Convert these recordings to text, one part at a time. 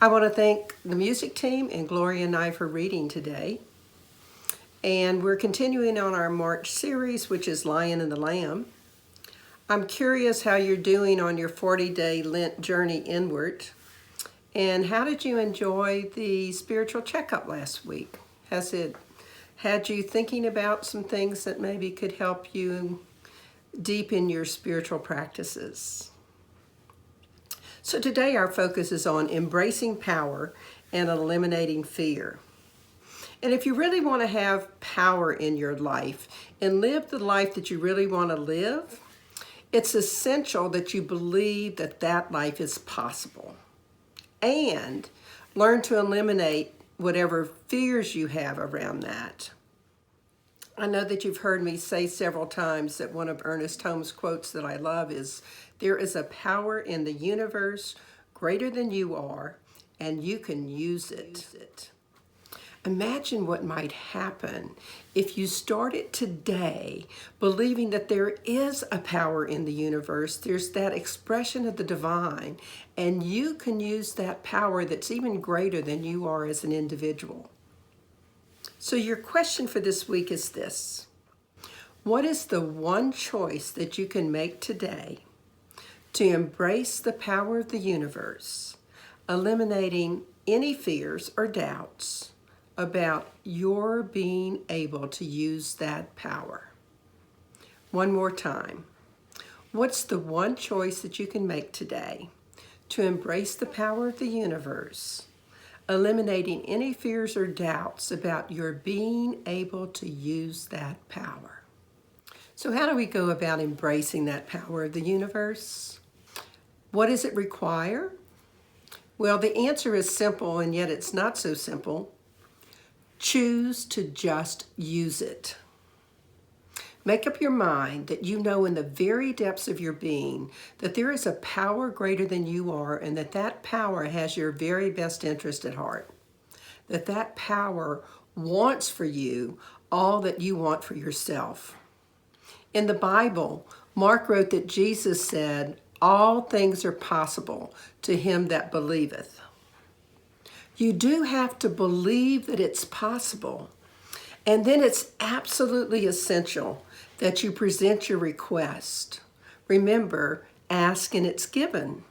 I want to thank the music team and Gloria and I for reading today. And we're continuing on our March series, which is Lion and the Lamb. I'm curious how you're doing on your 40-day Lent journey inward. And how did you enjoy the spiritual checkup last week? Has it had you thinking about some things that maybe could help you deepen your spiritual practices? So today our focus is on embracing power and eliminating fear. And if you really want to have power in your life and live the life that you really want to live, it's essential that you believe that that life is possible and learn to eliminate whatever fears you have around that. I know that you've heard me say several times that one of Ernest Holmes' quotes that I love is, "There is a power in the universe greater than you are, and you can use it." Imagine what might happen if you started today believing that there is a power in the universe, there's that expression of the divine, and you can use that power that's even greater than you are as an individual. So your question for this week is this: what is the one choice that you can make today to embrace the power of the universe, eliminating any fears or doubts about your being able to use that power? One more time. What's the one choice that you can make today to embrace the power of the universe, eliminating any fears or doubts about your being able to use that power? So how do we go about embracing that power of the universe? What does it require? Well, the answer is simple, and yet it's not so simple. Choose to just use it. Make up your mind that you know in the very depths of your being that there is a power greater than you are, and that that power has your very best interest at heart. That that power wants for you all that you want for yourself. In the Bible, Mark wrote that Jesus said, "All things are possible to him that believeth." You do have to believe that it's possible. And then it's absolutely essential that you present your request. Remember, ask and it's given.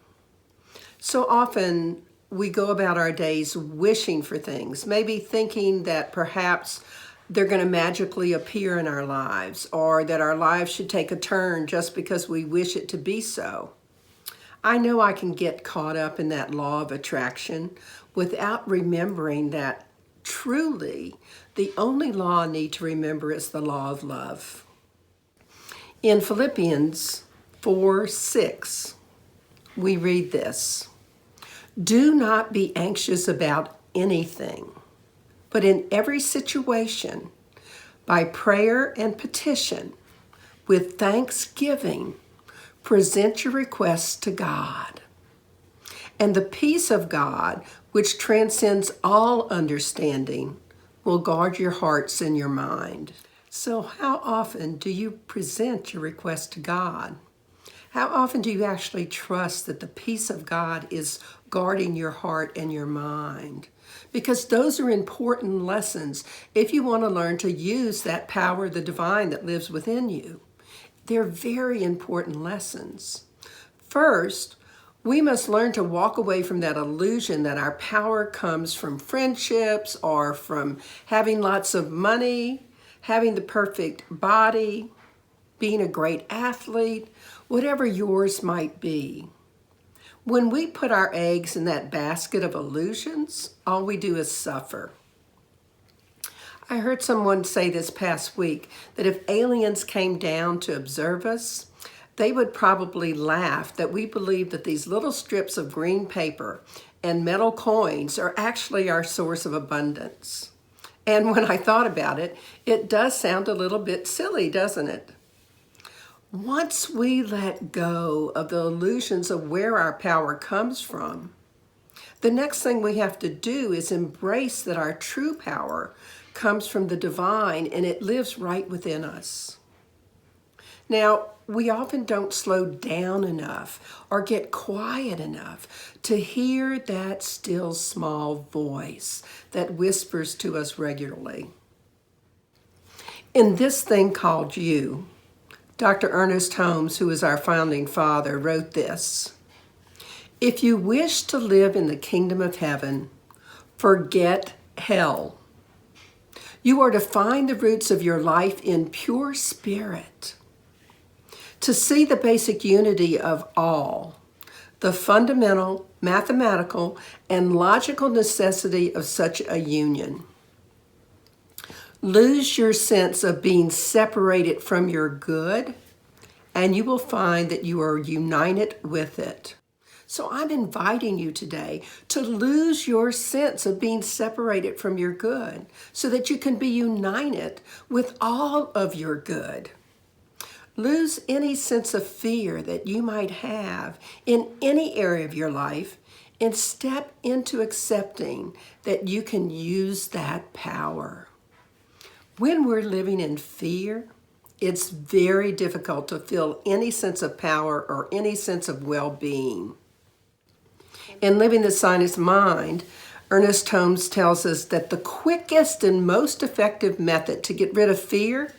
So often we go about our days wishing for things, maybe thinking that perhaps they're going to magically appear in our lives, or that our lives should take a turn just because we wish it to be so. I know I can get caught up in that law of attraction without remembering that truly the only law I need to remember is the law of love. In Philippians 4:6, we read this: "Do not be anxious about anything, but in every situation, by prayer and petition, with thanksgiving, present your requests to God. And the peace of God, which transcends all understanding, will guard your hearts and your mind." So how often do you present your request to God? How often do you actually trust that the peace of God is guarding your heart and your mind? Because those are important lessons if you want to learn to use that power of the divine that lives within you. They're very important lessons. First, we must learn to walk away from that illusion that our power comes from friendships or from having lots of money, having the perfect body, being a great athlete, whatever yours might be. When we put our eggs in that basket of illusions, all we do is suffer. I heard someone say this past week that if aliens came down to observe us, they would probably laugh that we believe that these little strips of green paper and metal coins are actually our source of abundance. And when I thought about it, it does sound a little bit silly, doesn't it? Once we let go of the illusions of where our power comes from, the next thing we have to do is embrace that our true power comes from the divine and it lives right within us. Now, we often don't slow down enough or get quiet enough to hear that still small voice that whispers to us regularly. In this thing called you, Dr. Ernest Holmes, who is our founding father, wrote this: "If you wish to live in the kingdom of heaven, forget hell. You are to find the roots of your life in pure spirit, to see the basic unity of all, the fundamental, mathematical, and logical necessity of such a union. Lose your sense of being separated from your good, and you will find that you are united with it." So I'm inviting you today to lose your sense of being separated from your good so that you can be united with all of your good. Lose any sense of fear that you might have in any area of your life and step into accepting that you can use that power. When we're living in fear, it's very difficult to feel any sense of power or any sense of well-being. In Living the Sinus Mind, Ernest Holmes tells us that the quickest and most effective method to get rid of fear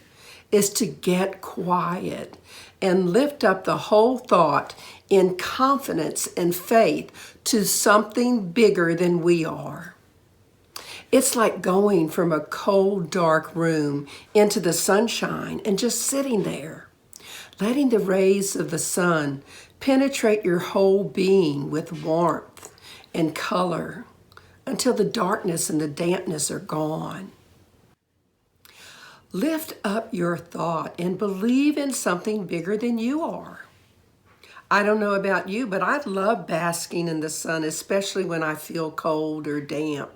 is to get quiet and lift up the whole thought in confidence and faith to something bigger than we are. It's like going from a cold, dark room into the sunshine and just sitting there, letting the rays of the sun penetrate your whole being with warmth and color until the darkness and the dampness are gone. Lift up your thought and believe in something bigger than you are. I don't know about you, but I love basking in the sun, especially when I feel cold or damp.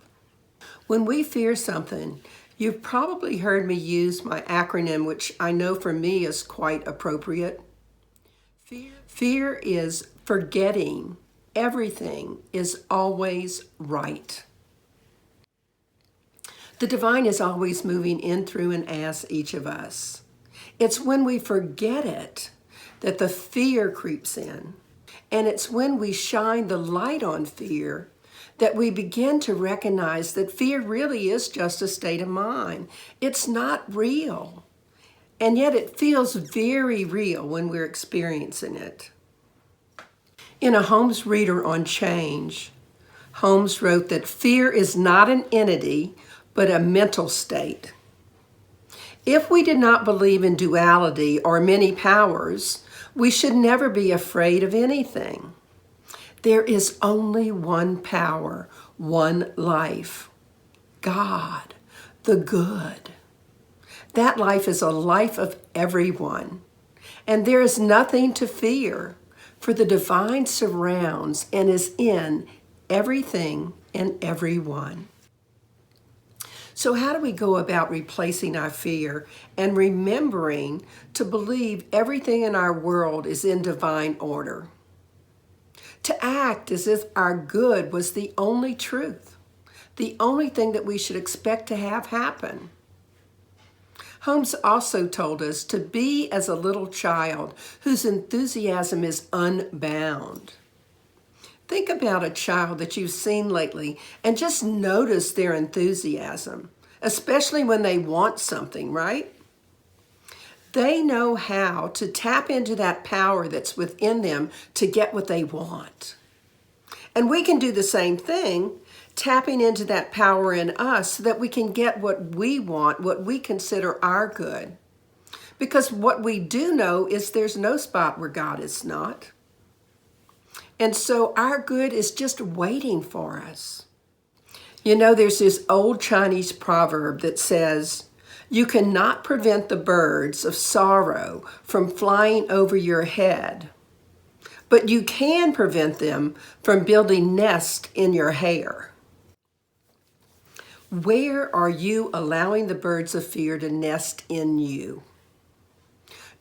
When we fear something, you've probably heard me use my acronym, which I know for me is quite appropriate. Fear is forgetting everything is always right. The divine is always moving in through and as each of us. It's when we forget it that the fear creeps in. And it's when we shine the light on fear that we begin to recognize that fear really is just a state of mind. It's not real. And yet it feels very real when we're experiencing it. In a Holmes Reader on Change, Holmes wrote that fear is not an entity, but a mental state. If we did not believe in duality or many powers, we should never be afraid of anything. There is only one power, one life, God, the good. That life is a life of everyone, and there is nothing to fear, for the divine surrounds and is in everything and everyone. So how do we go about replacing our fear and remembering to believe everything in our world is in divine order? To act as if our good was the only truth, the only thing that we should expect to have happen. Holmes also told us to be as a little child whose enthusiasm is unbound. Think about a child that you've seen lately and just notice their enthusiasm, especially when they want something, right? They know how to tap into that power that's within them to get what they want. And we can do the same thing, tapping into that power in us so that we can get what we want, what we consider our good. Because what we do know is there's no spot where God is not. And so our good is just waiting for us. You know, there's this old Chinese proverb that says, "You cannot prevent the birds of sorrow from flying over your head, but you can prevent them from building nests in your hair." Where are you allowing the birds of fear to nest in you?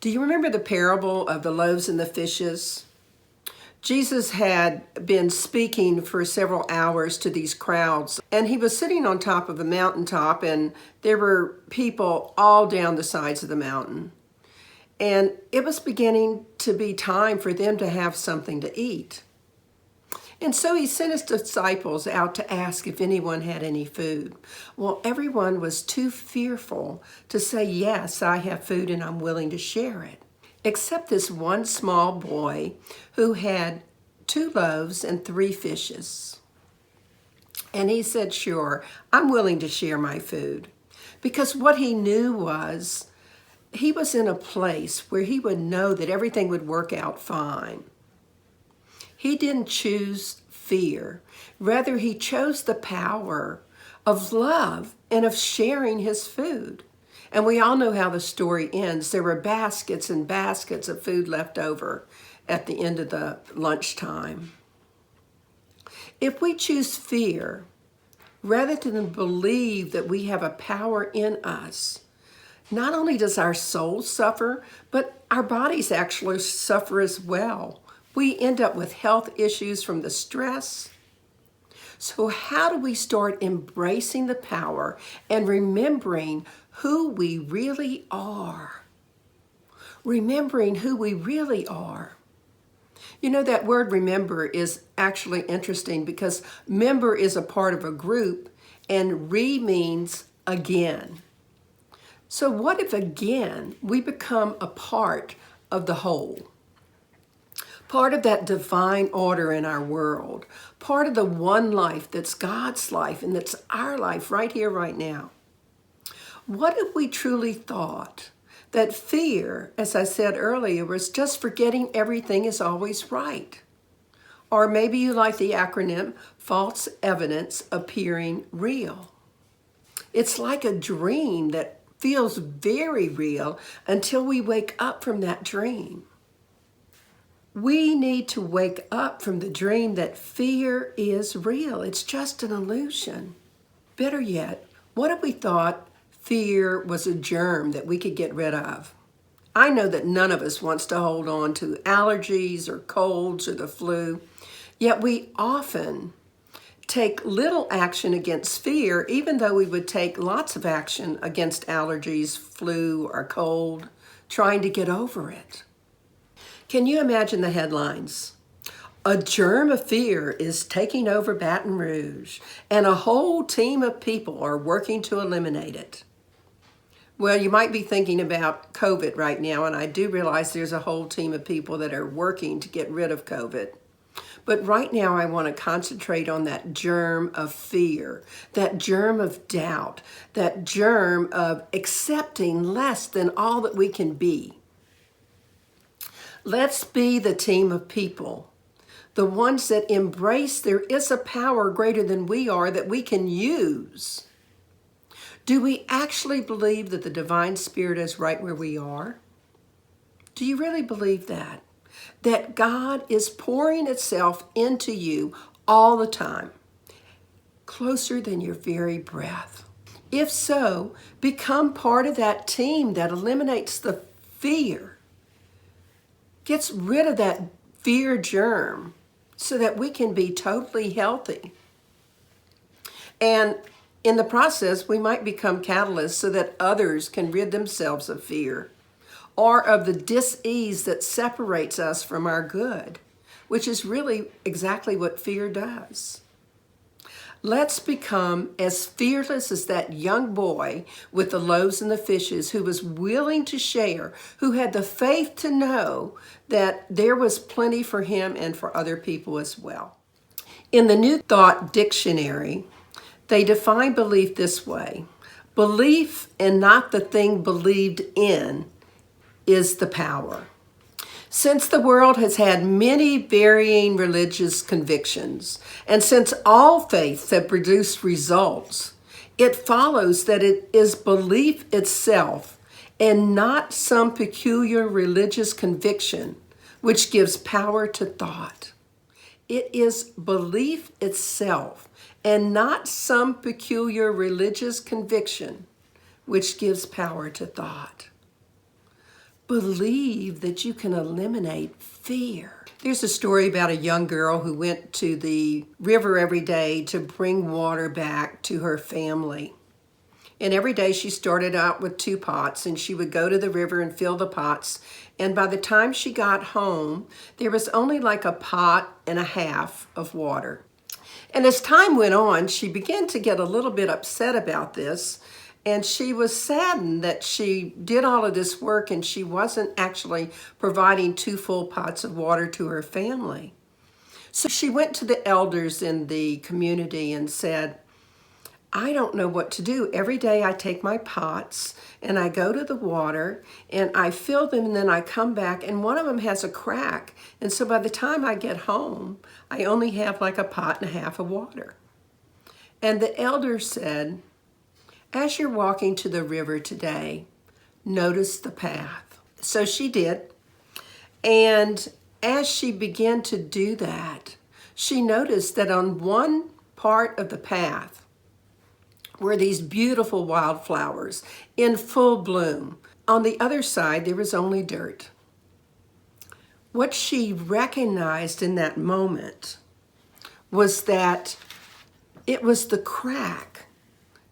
Do you remember the parable of the loaves and the fishes? Jesus had been speaking for several hours to these crowds, and he was sitting on top of a mountaintop, and there were people all down the sides of the mountain. and it was beginning to be time for them to have something to eat. And so he sent his disciples out to ask if anyone had any food. Well, everyone was too fearful to say, yes, I have food and I'm willing to share it, except this one small boy who had 2 loaves and 3 fishes. And he said, sure, I'm willing to share my food. Because what he knew was he was in a place where he would know that everything would work out fine. He didn't choose fear. Rather, he chose the power of love and of sharing his food. And we all know how the story ends. There were baskets and baskets of food left over at the end of the lunchtime. If we choose fear, rather than believe that we have a power in us, not only does our soul suffer, but our bodies actually suffer as well. We end up with health issues from the stress. So how do we start embracing the power and remembering who we really are? Remembering who we really are. You know, that word remember is actually interesting because member is a part of a group and means again. So what if again we become a part of the whole? Part of that divine order in our world, part of the one life that's God's life and that's our life right here, right now. What if we truly thought that fear, as I said earlier, was just forgetting everything is always right? Or maybe you like the acronym, false evidence appearing real. It's like a dream that feels very real until we wake up from that dream. We need to wake up from the dream that fear is real. It's just an illusion. Better yet, what if we thought fear was a germ that we could get rid of? I know that none of us wants to hold on to allergies or colds or the flu, yet we often take little action against fear, even though we would take lots of action against allergies, flu, or cold, trying to get over it. Can you imagine the headlines? A germ of fear is taking over Baton Rouge, and a whole team of people are working to eliminate it. Well, you might be thinking about COVID right now, and I do realize there's a whole team of people that are working to get rid of COVID. But right now I want to concentrate on that germ of fear, that germ of doubt, that germ of accepting less than all that we can be. Let's be the team of people, the ones that embrace there is a power greater than we are that we can use. Do we actually believe that the divine spirit is right where we are? Do you really believe that? That God is pouring itself into you all the time, closer than your very breath? If so, become part of that team that eliminates the fear, gets rid of that fear germ so that we can be totally healthy. And in the process, we might become catalysts so that others can rid themselves of fear or of the dis-ease that separates us from our good, which is really exactly what fear does. Let's become as fearless as that young boy with the loaves and the fishes who was willing to share, who had the faith to know that there was plenty for him and for other people as well. In the New Thought Dictionary, they define belief this way: belief and not the thing believed in is the power. Since the world has had many varying religious convictions, and since all faiths have produced results, it follows that it is belief itself and not some peculiar religious conviction which gives power to thought. It is belief itself and not some peculiar religious conviction which gives power to thought. Believe that you can eliminate fear. There's a story about a young girl who went to the river every day to bring water back to her family. And every day she started out with 2 pots, and she would go to the river and fill the pots. And by the time she got home, there was only like a pot and a half of water. And as time went on, she began to get a little bit upset about this. And she was saddened that she did all of this work and she wasn't actually providing 2 full pots of water to her family. So she went to the elders in the community and said, I don't know what to do. Every day I take my pots and I go to the water and I fill them, and then I come back and one of them has a crack. And so by the time I get home, I only have like a pot and a half of water. And the elder said, as you're walking to the river today, notice the path. So she did. And as she began to do that, she noticed that on one part of the path were these beautiful wildflowers in full bloom. On the other side, there was only dirt. What she recognized in that moment was that it was the crack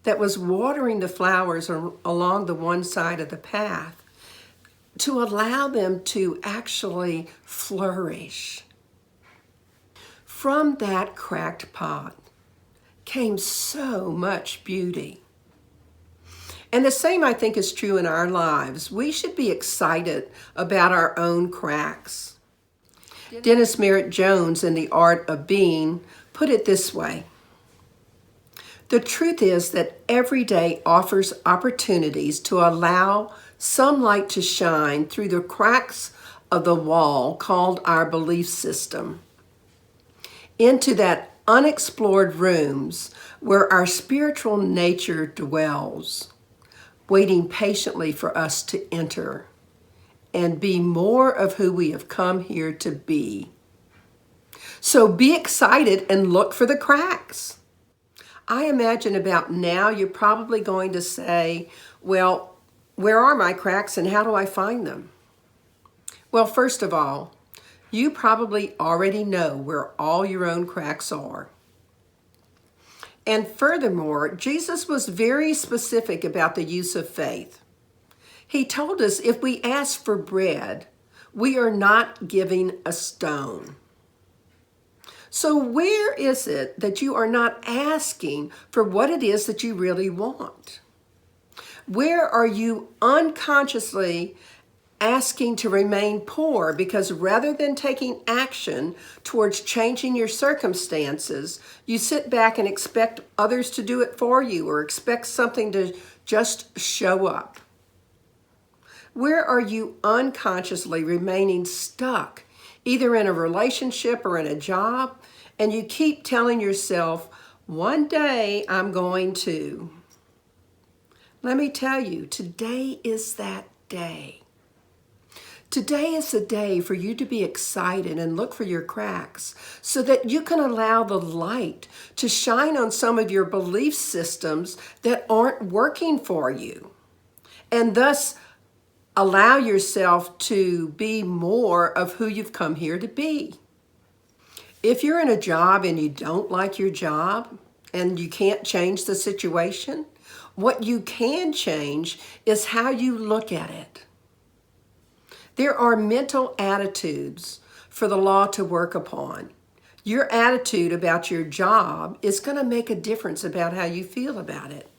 that was watering the flowers along the one side of the path to allow them to actually flourish. From that cracked pot came so much beauty. And the same, I think, is true in our lives. We should be excited about our own cracks. Dennis Merritt Jones in The Art of Being put it this way: the truth is that every day offers opportunities to allow some light to shine through the cracks of the wall called our belief system into that unexplored rooms where our spiritual nature dwells, waiting patiently for us to enter and be more of who we have come here to be. So be excited and look for the cracks. I imagine about now you're probably going to say, well, where are my cracks and how do I find them? Well, first of all, you probably already know where all your own cracks are. And furthermore, Jesus was very specific about the use of faith. He told us if we ask for bread, we are not giving a stone. So where is it that you are not asking for what it is that you really want? Where are you unconsciously asking to remain poor because rather than taking action towards changing your circumstances, you sit back and expect others to do it for you or expect something to just show up? Where are you unconsciously remaining stuck, either in a relationship or in a job, and you keep telling yourself, one day I'm going to? Let me tell you, today is that day. Today is the day for you to be excited and look for your cracks so that you can allow the light to shine on some of your belief systems that aren't working for you, and thus allow yourself to be more of who you've come here to be. If you're in a job and you don't like your job and you can't change the situation, what you can change is how you look at it. There are mental attitudes for the law to work upon. Your attitude about your job is going to make a difference about how you feel about it.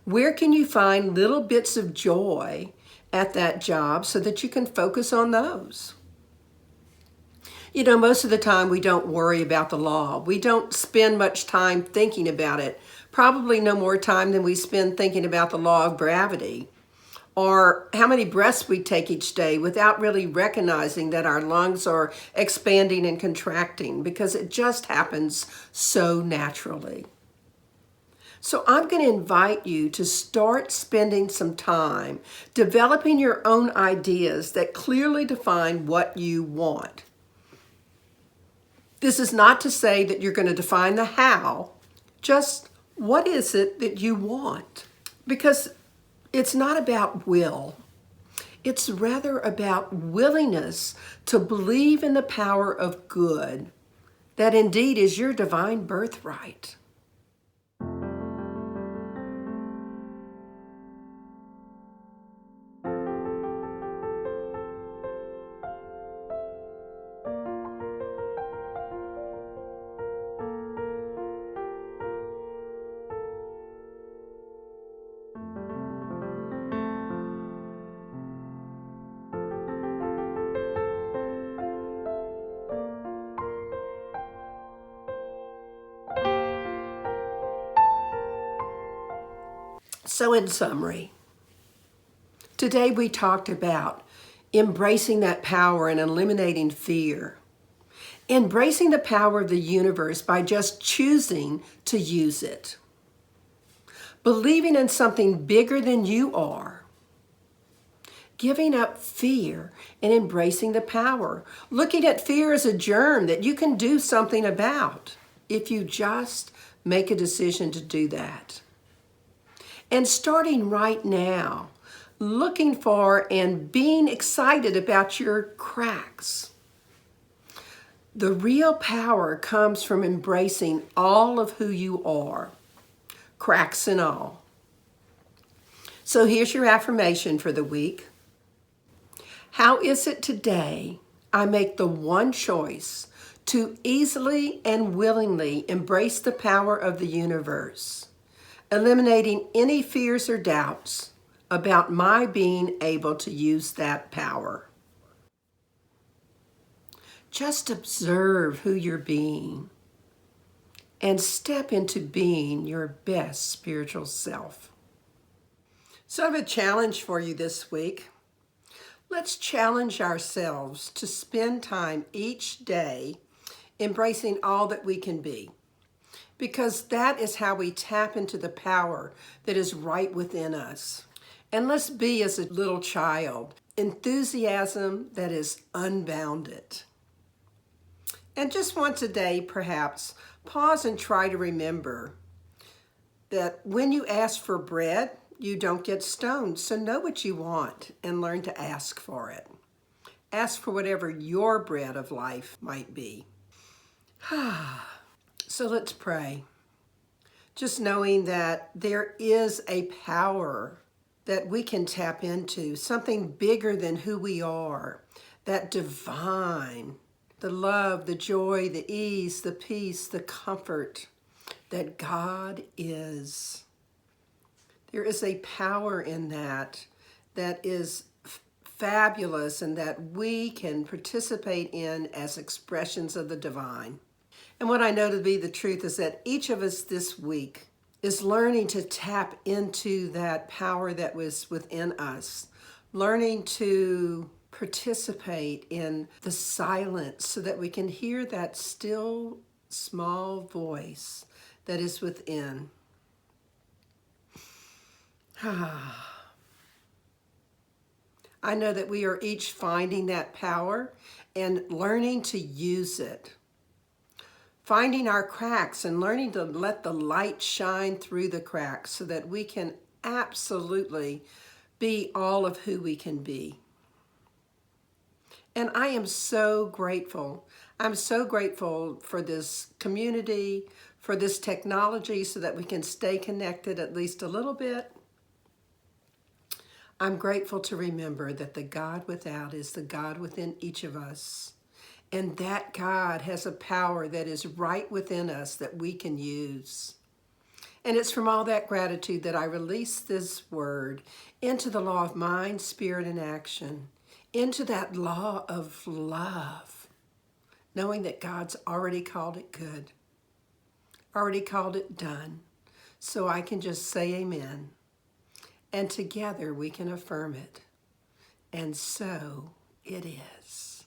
Where can you find little bits of joy at that job so that you can focus on those? You know, most of the time we don't worry about the law. We don't spend much time thinking about it. Probably no more time than we spend thinking about the law of gravity, or how many breaths we take each day without really recognizing that our lungs are expanding and contracting because it just happens so naturally. So I'm going to invite you to start spending some time developing your own ideas that clearly define what you want. This is not to say that you're going to define the how, just what is it that you want? Because it's not about will. It's rather about willingness to believe in the power of good, that indeed is your divine birthright. So in summary, today we talked about embracing that power and eliminating fear. Embracing the power of the universe by just choosing to use it. Believing in something bigger than you are. Giving up fear and embracing the power. Looking at fear as a germ that you can do something about if you just make a decision to do that. And starting right now, looking for and being excited about your cracks. The real power comes from embracing all of who you are, cracks and all. So here's your affirmation for the week. How is it today I make the one choice to easily and willingly embrace the power of the universe, eliminating any fears or doubts about my being able to use that power? Just observe who you're being and step into being your best spiritual self. So I have a challenge for you this week. Let's challenge ourselves to spend time each day embracing all that we can be, because that is how we tap into the power that is right within us. And let's be, as a little child, enthusiasm that is unbounded. And just once a day, perhaps, pause and try to remember that when you ask for bread, you don't get stoned. So know what you want and learn to ask for it. Ask for whatever your bread of life might be. So let's pray. Just knowing that there is a power that we can tap into, something bigger than who we are, that divine, the love, the joy, the ease, the peace, the comfort that God is. There is a power in that is fabulous and that we can participate in as expressions of the divine. And what I know to be the truth is that each of us this week is learning to tap into that power that was within us, learning to participate in the silence so that we can hear that still small voice that is within. I know that we are each finding that power and learning to use it. Finding our cracks and learning to let the light shine through the cracks so that we can absolutely be all of who we can be. And I am so grateful. I'm so grateful for this community, for this technology so that we can stay connected at least a little bit. I'm grateful to remember that the God without is the God within each of us. And that God has a power that is right within us that we can use. And it's from all that gratitude that I release this word into the law of mind, spirit, and action, into that law of love, knowing that God's already called it good, already called it done. So I can just say amen. And together we can affirm it. And so it is.